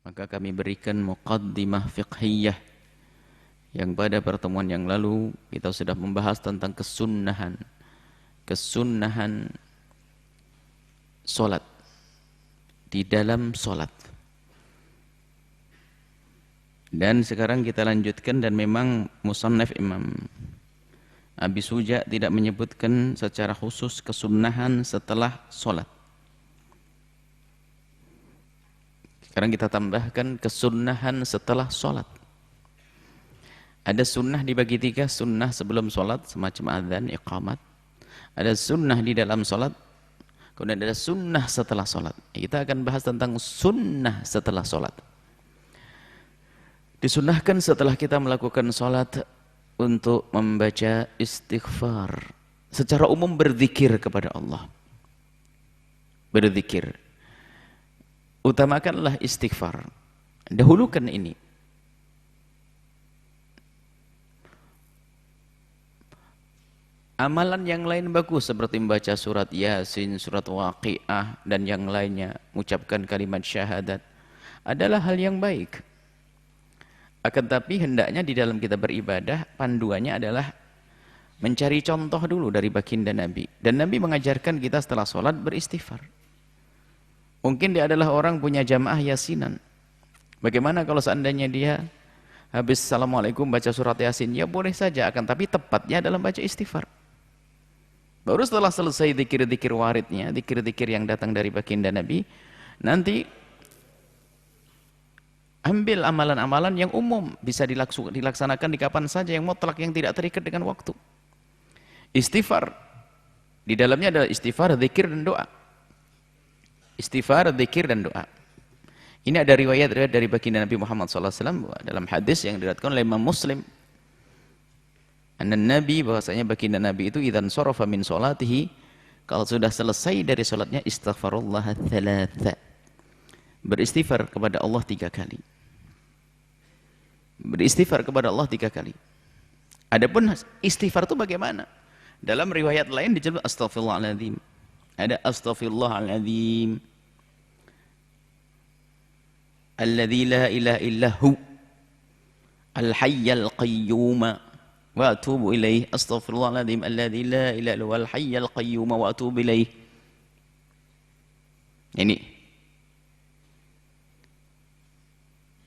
Maka kami berikan muqaddimah fiqhiyah yang pada pertemuan yang lalu kita sudah membahas tentang kesunnahan solat di dalam solat. Dan sekarang kita lanjutkan, dan memang musannaf Imam Abi Suja tidak menyebutkan secara khusus kesunnahan setelah solat. Sekarang kita tambahkan kesunnahan setelah solat. Ada sunnah dibagi tiga: sunnah sebelum solat semacam adzan, iqamat. Ada sunnah di dalam solat, kemudian ada sunnah setelah solat. Kita akan bahas tentang sunnah setelah solat. Disunnahkan setelah kita melakukan solat untuk membaca istighfar. Secara umum berzikir kepada Allah. Berzikir. Utamakanlah istighfar. Dahulukan ini. Amalan yang lain bagus seperti membaca surat Yasin, surat Waqiah dan yang lainnya, mengucapkan kalimat syahadat adalah hal yang baik. Akan tapi hendaknya di dalam kita beribadah panduannya adalah mencari contoh dulu dari baginda Nabi. Dan Nabi mengajarkan kita setelah sholat beristighfar. Mungkin dia adalah orang punya jamaah yasinan. Bagaimana kalau seandainya dia habis assalamualaikum baca surat yasin? Ya boleh saja, akan tapi tepatnya dalam baca istighfar. Baru setelah selesai zikir-zikir waridnya, zikir-zikir yang datang dari baginda Nabi, nanti ambil amalan-amalan yang umum, bisa dilaksanakan di kapan saja, yang mutlak, yang tidak terikat dengan waktu. Istighfar, di dalamnya adalah istighfar, zikir dan doa. Istighfar, zikir dan doa. Ini ada riwayat dari baginda Nabi Muhammad SAW dalam hadis yang diriwayatkan oleh Imam Muslim. Nabi, bahwasanya baginda Nabi itu idzan sarafa min salatihi, kalau sudah selesai dari salatnya, istaghfarullah thalatha. Beristighfar kepada Allah 3 kali. Beristighfar kepada Allah 3 kali. Adapun istighfar itu bagaimana? Dalam riwayat lain disebut astaghfirullahaladzim. Ada astaghfirullahaladzim alladzi la ilaha illahu al-hayyal qayyum wa atubu ilaih. Astaghfirullahaladzim alladzi la ilaha illahu al-hayyal qayyum wa atubu ilaih. Ini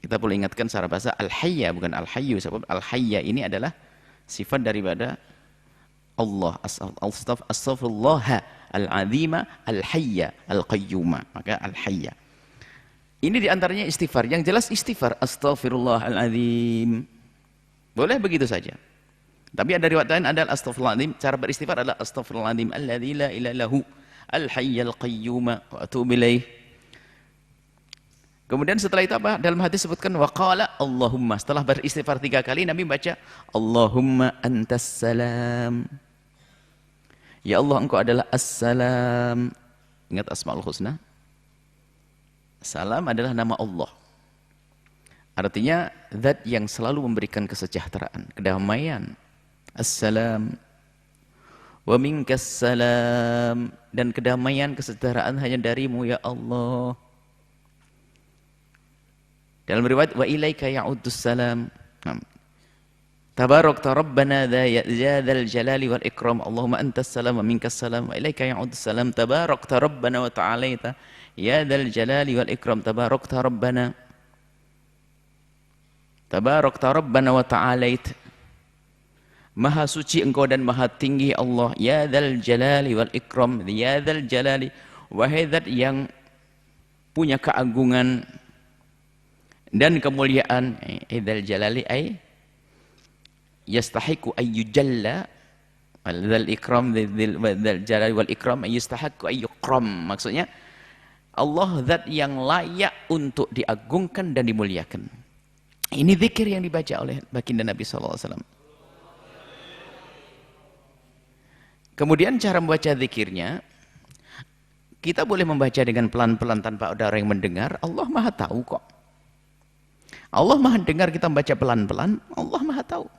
kita perlu ingatkan secara bahasa al-hayya, bukan al-hayyu. Sebab al-hayya ini adalah sifat daripada Allah. Astaghfirullah al-azima al-hayya al-qayyuma. Maka al-hayya ini diantaranya istighfar. Yang jelas istighfar astaghfirullahaladzim. Boleh begitu saja. Tapi ada riwayat lain adalah astaghfirullahaladzim. Cara beristighfar adalah astaghfirullahaladzim alladzi la ilaha illahu al-hayyal qayyuma wa atubu ilaih. Kemudian setelah itu apa? Dalam hadis sebutkan waqala Allahumma. Setelah beristighfar 3 kali, Nabi baca Allahumma antas salam. Ya Allah, engkau adalah as-salam. Ingat Asmaul Husna? Salam adalah nama Allah. Artinya zat yang selalu memberikan kesejahteraan, kedamaian. As-salam. Wa minkas salam. Dan kedamaian, kesejahteraan hanya darimu ya Allah. Dalam riwayat wa ilaika ya'udus salam. Tabarakta rabbana dzal jalali wal ikram. Allahumma antas salam wa minkas salam wa ilaika ya'udus salam. Tabarakta rabbana wa ta'alaita ya dzal jalali wal ikram. Tabarakta rabbana. Tabarakta rabbana wa ta'alaita. Maha suci engkau dan maha tinggi Allah. Ya dzal jalali wal ikram. Ya dzal jalali, wahai zat yang punya keagungan dan kemuliaan. Dzal jalali ay yastahiqu ay yujalla, dzal ikram, dzal jalali wal ikram ay yastahiqu ay yukram. Maksudnya Allah zat yang layak untuk diagungkan dan dimuliakan. Ini zikir yang dibaca oleh baginda Nabi sallallahu alaihi wasallam. Kemudian cara membaca zikirnya, kita boleh membaca dengan pelan-pelan tanpa ada orang yang mendengar. Allah Maha tahu kok. Allah Maha dengar kita membaca pelan-pelan, Allah Maha tahu.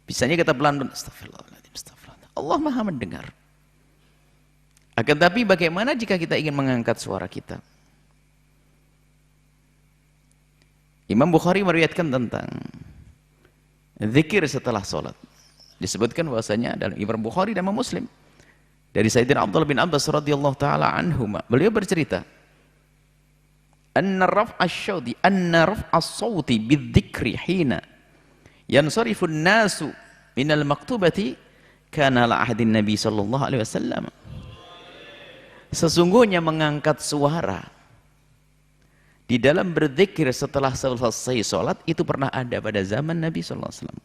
Bisanya kita pelan-pelan, astagfirullahaladzim, astagfirullah. Allah Maha mendengar. Akan tapi bagaimana jika kita ingin mengangkat suara kita? Imam Bukhari meriwayatkan tentang zikir setelah sholat. Disebutkan bahwasanya dalam Imam Bukhari dan Imam Muslim dari Sayyidina Abdullah bin Abbas radhiyallahu taala anhuma, beliau bercerita, anna raf'as sawti bidzikri hina yansarifun nasu minal maktubati kana la ahdin Nabi sallallahu alaihi wasallam. Sesungguhnya mengangkat suara di dalam berzikir setelah selesai sholat itu pernah ada pada zaman Nabi sallallahu alaihi wasallam.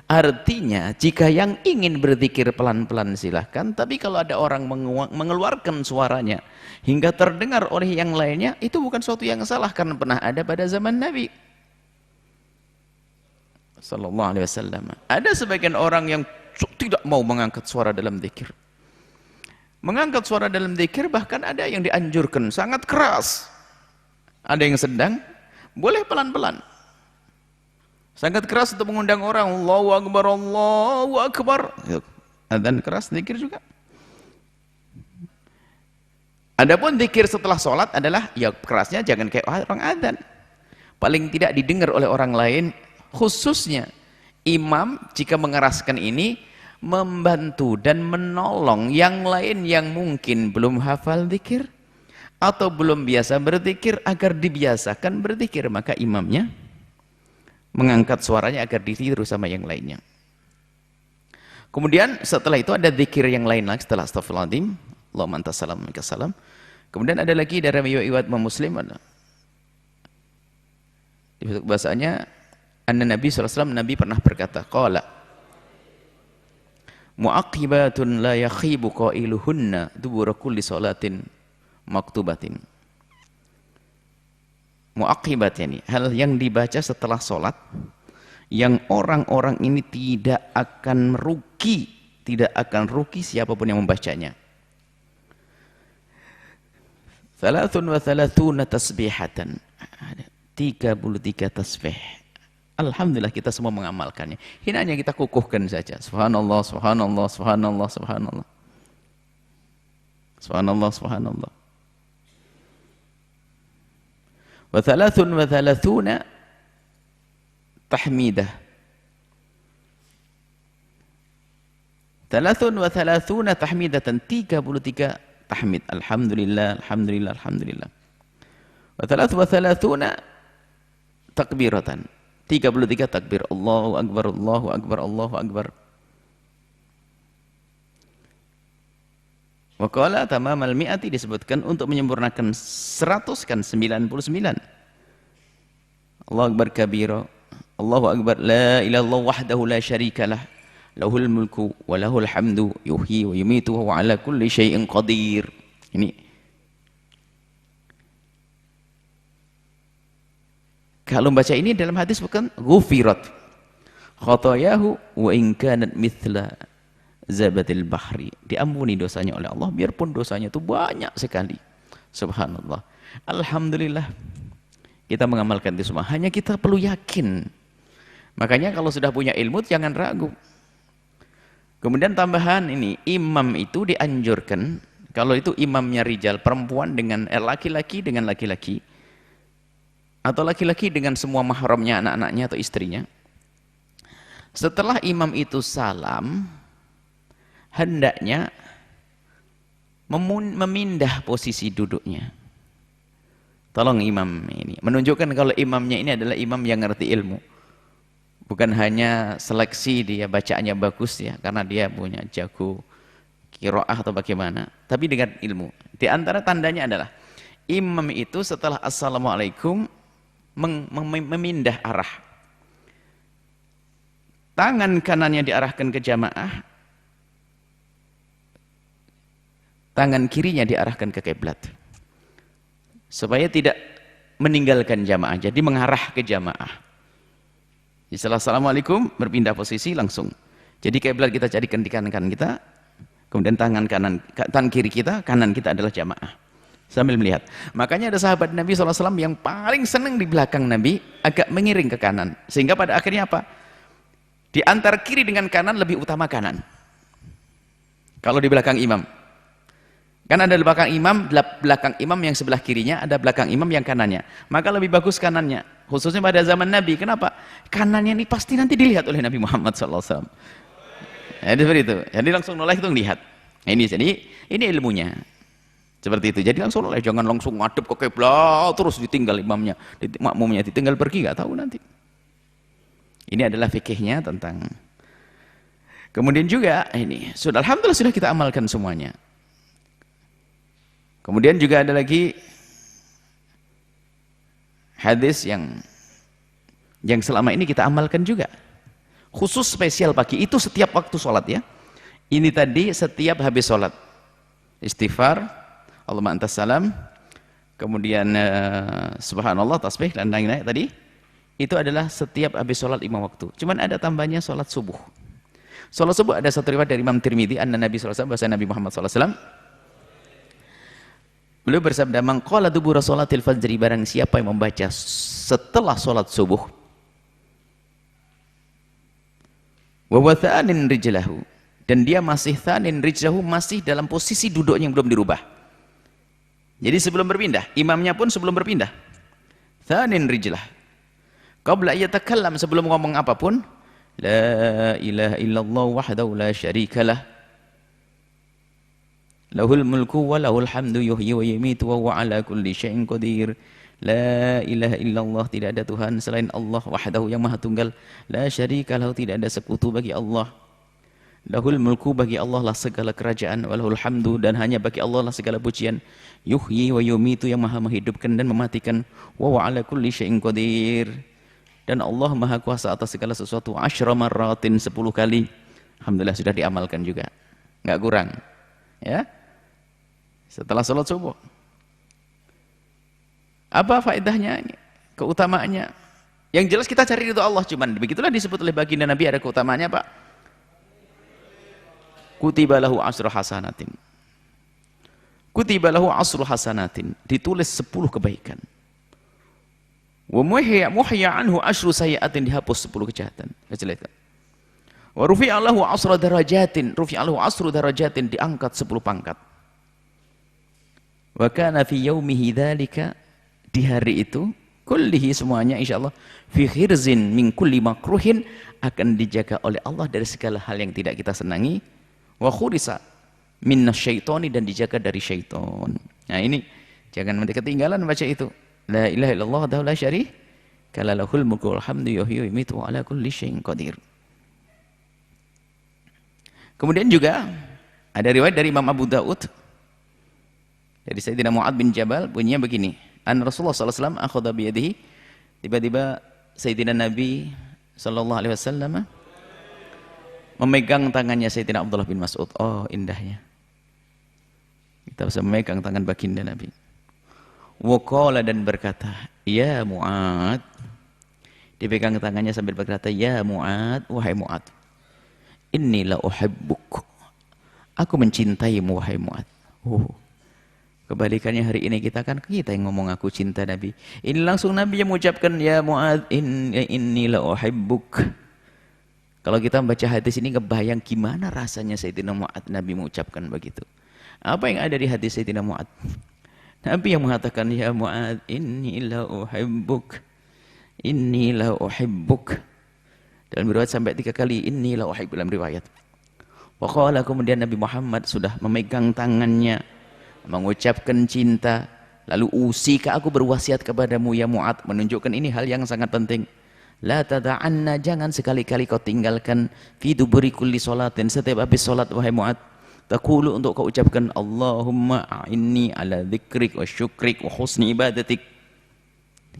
Artinya jika yang ingin berzikir pelan-pelan silahkan, tapi kalau ada orang mengeluarkan suaranya hingga terdengar oleh yang lainnya, itu bukan suatu yang salah karena pernah ada pada zaman Nabi sallallahu alaihi wasallam. Ada sebagian orang yang tidak mau mengangkat suara dalam zikir. Mengangkat suara dalam zikir bahkan ada yang dianjurkan sangat keras. Ada yang sedang, boleh pelan-pelan. Sangat keras untuk mengundang orang, Allahu Akbar, Allahu Akbar. Adzan keras, zikir juga. Adapun zikir setelah sholat adalah, ya kerasnya jangan kayak orang adzan. Paling tidak didengar oleh orang lain, khususnya imam jika mengeraskan ini, membantu dan menolong yang lain yang mungkin belum hafal zikir, atau belum biasa berzikir agar dibiasakan berzikir, maka imamnya mengangkat suaranya agar ditiru sama yang lainnya. Kemudian setelah itu ada zikir yang lain lagi setelah astaghfirullahaladzim, Allahumma antas salam minkas salam. Kemudian ada lagi dari riwayat Muslim, bahasanya anna Nabi SAW, Nabi pernah berkata, qala mu'aqibatun la yakhibu qailuhunna dubura kulli salatin maktubatin. Mu'aqibat ini, hal yang dibaca setelah sholat, yang orang-orang ini tidak akan rugi siapapun yang membacanya. Thalathun wa thalathuna tasbihatan, 33 tasbih. Alhamdulillah kita semua mengamalkannya. Ini hanya kita kukuhkan saja. Subhanallah, subhanallah, subhanallah, subhanallah. Subhanallah, subhanallah. Wa thalathun wa thalathuna tahmidah. Thalathun wa thalathuna tahmidatan, 33 tahmid. Alhamdulillah, alhamdulillah, alhamdulillah. Wa thalathun wa thalathuna takbiratan, 33 takbir. Allahu Akbar, Allahu Akbar, Allahu Akbar. Wa qala tamamal mi'ati, disebutkan untuk menyempurnakan 100 kan 99. Allahu Akbar kabira, Allahu Akbar, la ilaha illallah wahdahu la syarikalah, lahul mulku wa lahul hamdu, yuhyi wa yumitu wa ala kulli syai'in qadir. Ini kalau baca ini dalam hadis bukan ghufirat khatayahu wa in kanat mithla zabatil bahri, diampuni dosanya oleh Allah biarpun dosanya itu banyak sekali. Subhanallah, alhamdulillah kita mengamalkan itu semua, hanya kita perlu yakin. Makanya kalau sudah punya ilmu jangan ragu. Kemudian tambahan ini, imam itu dianjurkan kalau itu imamnya rijal, perempuan dengan laki-laki dengan laki-laki, atau laki-laki dengan semua mahramnya, anak-anaknya atau istrinya, setelah imam itu salam hendaknya memindah posisi duduknya. Tolong imam ini menunjukkan kalau imamnya ini adalah imam yang ngerti ilmu, bukan hanya seleksi dia bacaannya bagus ya karena dia punya jago qiraah atau bagaimana, tapi dengan ilmu. Di antara tandanya adalah imam itu setelah assalamualaikum memindah arah, tangan kanannya diarahkan ke jamaah, tangan kirinya diarahkan ke kiblat, supaya tidak meninggalkan jamaah, jadi mengarah ke jamaah. Setelah assalamualaikum berpindah posisi langsung, jadi kiblat kita jadikan di kanan kita, kemudian tangan kiri kita, kanan kita adalah jamaah sambil melihat. Makanya ada sahabat Nabi SAW yang paling senang di belakang Nabi agak mengiring ke kanan, sehingga pada akhirnya apa, di antara kiri dengan kanan lebih utama kanan kalau di belakang imam. Kan ada belakang imam, belakang imam yang sebelah kirinya, ada belakang imam yang kanannya. Maka lebih bagus kanannya, khususnya pada zaman Nabi. Kenapa? Kanannya ini pasti nanti dilihat oleh Nabi Muhammad SAW. Jadi seperti itu. Jadi langsung noleh itu lihat. Ini ilmunya. Seperti itu. Jadi langsung noleh, jangan langsung ngadep ke kiblat terus ditinggal imamnya, makmumnya ditinggal pergi, nggak tahu nanti. Ini adalah fikihnya tentang. Kemudian juga ini sudah, alhamdulillah sudah kita amalkan semuanya. Kemudian juga ada lagi hadis yang selama ini kita amalkan juga. Khusus spesial pagi itu setiap waktu sholat ya. Ini tadi setiap habis sholat. Istighfar, Allahumma antas salam, kemudian subhanallah, tasbih dan lain-lain tadi. Itu adalah setiap habis sholat 5 waktu. Cuman ada tambahnya sholat subuh. Sholat subuh ada satu riwayat dari Imam Tirmidzi, anna Nabi SAW, bahasa Nabi Muhammad SAW. Beliau bersabda, "Man qala dubura sholatil fajri," barang siapa yang membaca setelah sholat subuh, wa wathanin rijlahu, dan dia masih thanin rijlahu, masih dalam posisi duduknya yang belum dirubah. Jadi sebelum berpindah, imamnya pun sebelum berpindah. Thanin rijlah. Qabla yatakallam, sebelum ngomong apapun, la ilaha illallah wahdahu la syarikalah. Lahul mulku wa lahul hamdu yuhyi wa yumitu wa huwa ala kulli syai'in qadir. La ilaha illallah, tidak ada Tuhan selain Allah, wahdahu yang maha tunggal, la syarika lahu, tidak ada sekutu bagi Allah. Lahul mulku, bagi Allah lah segala kerajaan, wa lahul hamdu, dan hanya bagi Allah lah segala pujian. Yuhyi wa yumitu, yang maha menghidupkan dan mematikan, wa huwa ala kulli syai'in qadir, dan Allah maha kuasa atas segala sesuatu. Asyra marratin, 10 kali. Alhamdulillah sudah diamalkan juga, nggak kurang ya. Setelah sholat subuh, apa faedahnya, keutamaannya? Yang jelas kita cari ridho Allah. Cuman begitulah disebut oleh baginda Nabi, ada keutamaannya Pak. Kutiba lahu asru hasanatin, kutiba lahu asru hasanatin, ditulis 10 kebaikan. Wa muhya anhu asru sayyi'atin, dihapus 10 kejahatan, kejelekan. Wa rufi'a lahu asru darajatin, rufi'a lahu asru darajatin, diangkat 10 pangkat. Wa kana fi yaumihi dzalika, di hari itu, kullihi, semuanya insyaallah, fi khirzin min kulli makruhin, akan dijaga oleh Allah dari segala hal yang tidak kita senangi. Wa khurisa minasyaitoni, dan dijaga dari syaitan. Nah ini jangan nanti ketinggalan baca itu. La ilaha illallah wahdahu la syarika lahul mulku wal hamdu yuhyi wa yumiitu wa ala kulli syai'in qadir. Kemudian juga ada riwayat dari Imam Abu Daud dari Sayyidina Mu'ad bin Jabal, bunyinya begini, an Rasulullah SAW akhadha biyadihi, tiba-tiba Sayyidina Nabi SAW memegang tangannya Sayyidina Abdullah bin Mas'ud. Oh indahnya kita bisa memegang tangan baginda Nabi. Wa qala, dan berkata, ya Mu'ad, dipegang tangannya sambil berkata, ya Mu'ad, wahai Mu'ad, inni la uhibbuk, aku mencintaimu wahai Mu'ad. Kebalikannya hari ini kita yang ngomong aku cinta Nabi. Ini langsung Nabi yang mengucapkan, ya Mu'ad, inni la uhibbuk. Kalau kita membaca hadis ini kebayang gimana rasanya Sayyidina Mu'ad, Nabi mengucapkan begitu. Apa yang ada di hadis Sayyidina Mu'ad? Nabi yang mengatakan, ya Mu'ad, inni la uhibbuk, inni la uhibbuk. Dalam riwayat sampai 3 kali, inni la uhibbuk, dalam riwayat. Waqala, kemudian Nabi Muhammad sudah memegang tangannya, mengucapkan cinta, lalu usika, aku berwasiat kepadamu ya Mu'ad, menunjukkan ini hal yang sangat penting. La tada'anna, jangan sekali-kali kau tinggalkan, fi duburi kulli sholatin, setiap habis sholat wahai Mu'ad, taqulu, untuk kau ucapkan, Allahumma a'inni ala dzikrik wa syukrik wa husni ibadatik.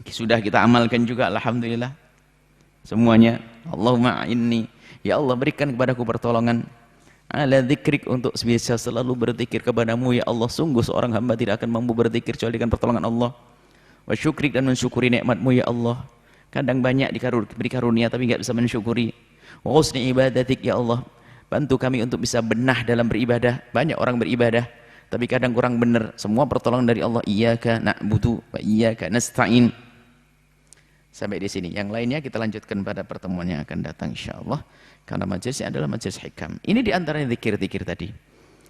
Sudah kita amalkan juga alhamdulillah semuanya. Allahumma a'inni, ya Allah berikan kepadaku pertolongan, ala dzikrik, untuk bisa selalu berzikir kepadamu ya Allah. Sungguh seorang hamba tidak akan mampu berzikir kecuali dengan pertolongan Allah. Wa syukrik, dan mensyukuri nikmatmu ya Allah. Kadang banyak diberi karunia tapi nggak bisa mensyukuri. Wa husni ibadatik, ya Allah bantu kami untuk bisa benah dalam beribadah. Banyak orang beribadah tapi kadang kurang benar. Semua pertolongan dari Allah. Iyyaka na'budu wa iyyaka nasta'in. Sampai di sini. Yang lainnya kita lanjutkan pada pertemuan yang akan datang insyaallah. Karena majelisnya adalah majelis hikam. Ini diantara zikir-zikir tadi.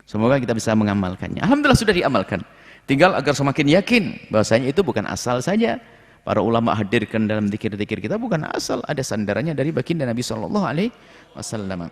Semoga kita bisa mengamalkannya. Alhamdulillah sudah diamalkan. Tinggal agar semakin yakin bahwasanya itu bukan asal saja. Para ulama hadirkan dalam zikir-zikir kita bukan asal, ada sandarannya dari baginda Nabi sallallahu alaihi wasallam.